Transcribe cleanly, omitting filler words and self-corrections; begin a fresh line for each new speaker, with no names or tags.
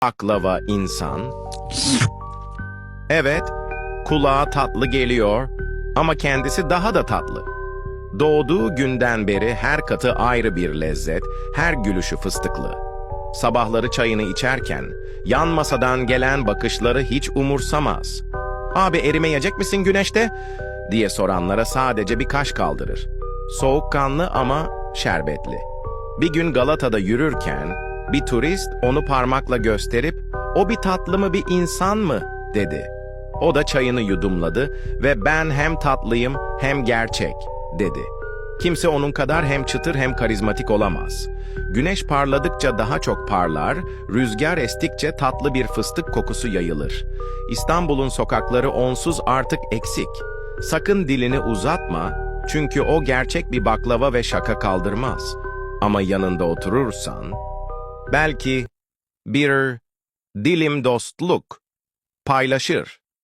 Baklava insan. Evet, kulağa tatlı geliyor ama kendisi daha da tatlı. Doğduğu günden beri her katı ayrı bir lezzet, her gülüşü fıstıklı. Sabahları çayını içerken yan masadan gelen bakışları hiç umursamaz. "Abi erimeyecek misin güneşte?" diye soranlara sadece bir kaş kaldırır. Soğukkanlı ama şerbetli. Bir gün Galata'da yürürken bir turist onu parmakla gösterip "O bir tatlı mı bir insan mı?" dedi. O da çayını yudumladı ve "Ben hem tatlıyım hem gerçek." dedi. Kimse onun kadar hem çıtır hem karizmatik olamaz. Güneş parladıkça daha çok parlar, rüzgar estikçe tatlı bir fıstık kokusu yayılır. İstanbul'un sokakları onsuz artık eksik. Sakın dilini uzatma, çünkü o gerçek bir baklava ve şaka kaldırmaz. Ama yanında oturursan, belki bir dilim dostluk paylaşır.